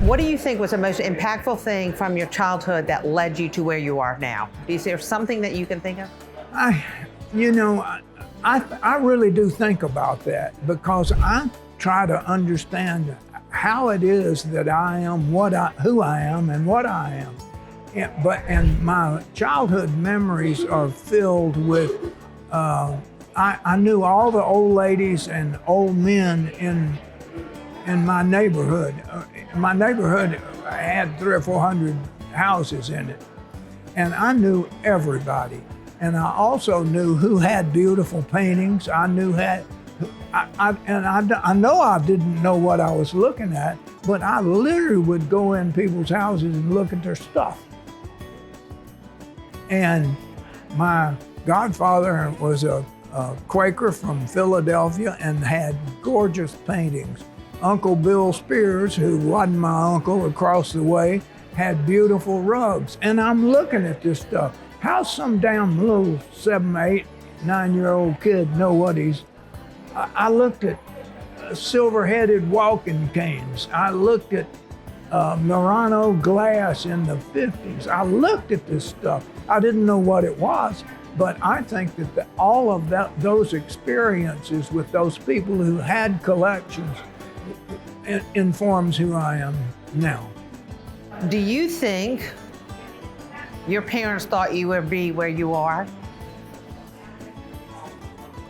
What do you think was the most impactful thing from your childhood that led you to where you are now? Is there something that you can think of? I really do think about that, because I try to understand how it is that I am who I am and what I am. And my childhood memories are filled with, I knew all the old ladies and old men in my neighborhood. My neighborhood had 300 or 400 houses in it, and I knew everybody. And I also knew who had beautiful paintings. I know I didn't know what I was looking at, but I literally would go in people's houses and look at their stuff. And my godfather was a Quaker from Philadelphia and had gorgeous paintings. Uncle Bill Spears, who wasn't my uncle across the way, had beautiful rugs. And I'm looking at this stuff. How's some damn little 7, 8, 9-year-old kid know what he's... I looked at silver-headed walking canes. I looked at Murano glass in the 50s. I looked at this stuff. I didn't know what it was, but I think that all of those experiences with those people who had collections informs who I am now. Do you think your parents thought you would be where you are?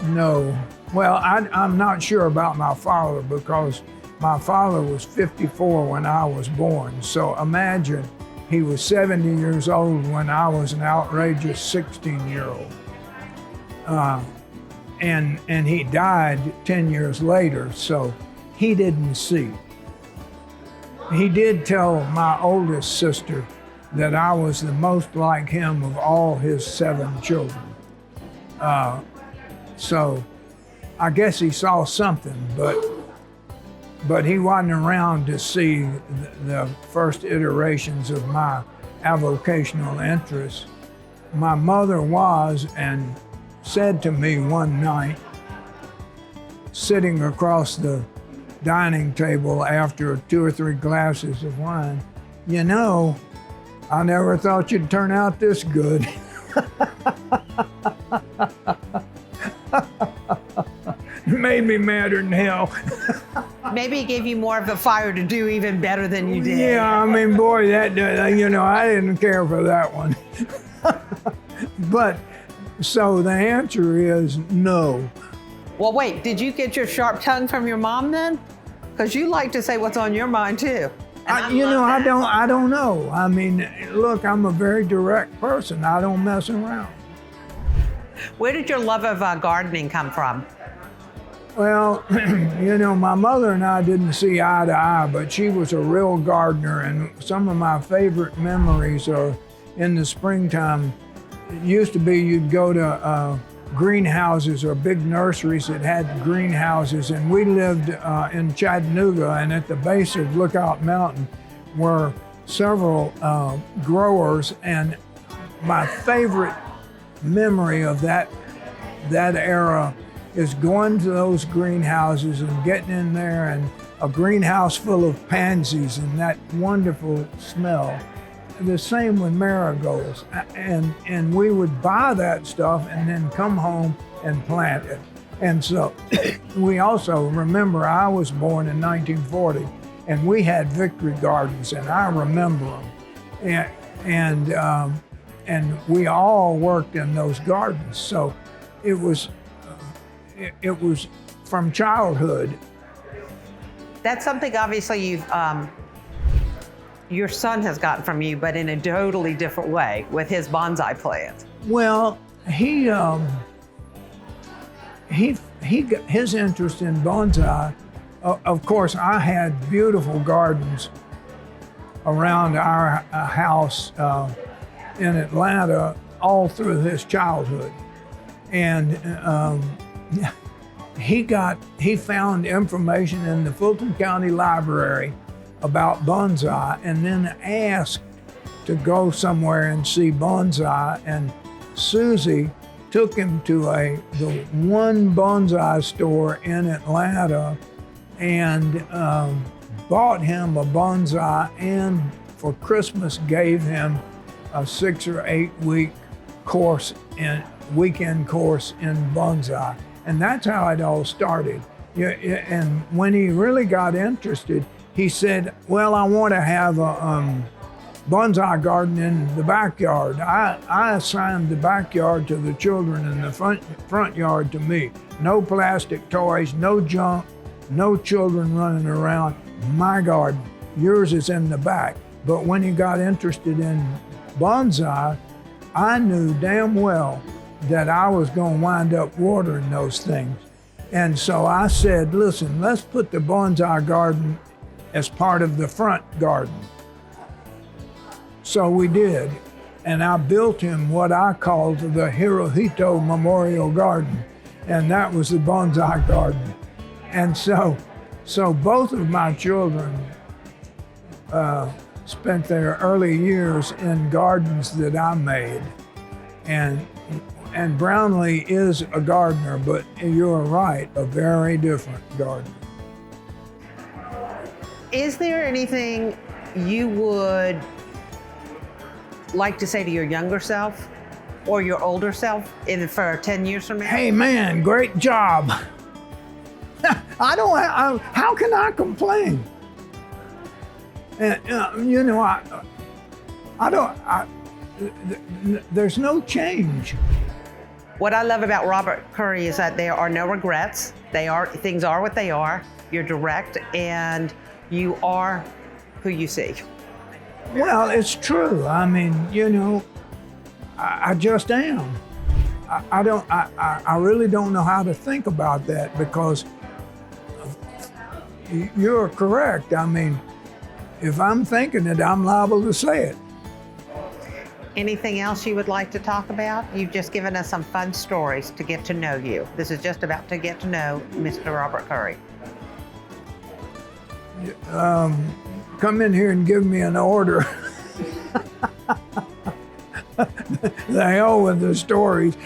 No. Well, I'm not sure about my father, because my father was 54 when I was born. So imagine he was 70 years old when I was an outrageous 16-year-old. And he died 10 years later, so he didn't see. He did tell my oldest sister that I was the most like him of all his 7 children. So I guess he saw something, but he wasn't around to see the first iterations of my avocational interests. My mother was, and said to me one night, sitting across the dining table after 2 or 3 glasses of wine, "You know, I never thought you'd turn out this good." It made me madder than hell. Maybe it gave you more of a fire to do even better than you did. Yeah, I mean, boy, I didn't care for that one. But, so the answer is no. Well, wait, did you get your sharp tongue from your mom then? Because you like to say what's on your mind too. I don't know. I mean, look, I'm a very direct person. I don't mess around. Where did your love of gardening come from? Well, my mother and I didn't see eye to eye, but she was a real gardener, and some of my favorite memories are in the springtime. It used to be you'd go to greenhouses or big nurseries that had greenhouses, and we lived in Chattanooga, and at the base of Lookout Mountain were several growers, and my favorite memory of that era is going to those greenhouses and getting in there, and a greenhouse full of pansies and that wonderful smell. The same with marigolds. And we would buy that stuff and then come home and plant it. And so we also remember, I was born in 1940, and we had victory gardens, and I remember them. And we all worked in those gardens. So it was from childhood. That's something obviously your son has gotten from you, but in a totally different way with his bonsai plants. Well, he got his interest in bonsai. Of course, I had beautiful gardens around our house in Atlanta all through his childhood. And he found information in the Fulton County Library about bonsai, and then asked to go somewhere and see bonsai. And Susie took him to the one bonsai store in Atlanta, and bought him a bonsai, and for Christmas gave him a 6 or 8 week weekend course in bonsai. And that's how it all started. And when he really got interested, he said, well, I want to have a bonsai garden in the backyard. I assigned the backyard to the children and the front yard to me. No plastic toys, no junk, no children running around. My garden, yours is in the back. But when he got interested in bonsai, I knew damn well that I was going to wind up watering those things. And so I said, listen, let's put the bonsai garden as part of the front garden. So we did. And I built him what I called the Hirohito Memorial Garden. And that was the bonsai garden. And so both of my children spent their early years in gardens that I made. And Brownlee is a gardener, but you're right, a very different gardener. Is there anything you would like to say to your younger self or your older self for 10 years from now? Hey man, great job. How can I complain? And, there's no change. What I love about Robert Currey is that there are no regrets. Things are what they are. You're direct and you are who you see. Well, it's true. I mean, I just am. I really don't know how to think about that because you're correct. I mean, if I'm thinking it, I'm liable to say it. Anything else you would like to talk about? You've just given us some fun stories to get to know you. This is just about to get to know Mr. Robert Currey. Come in here and give me an order. The hell with the stories.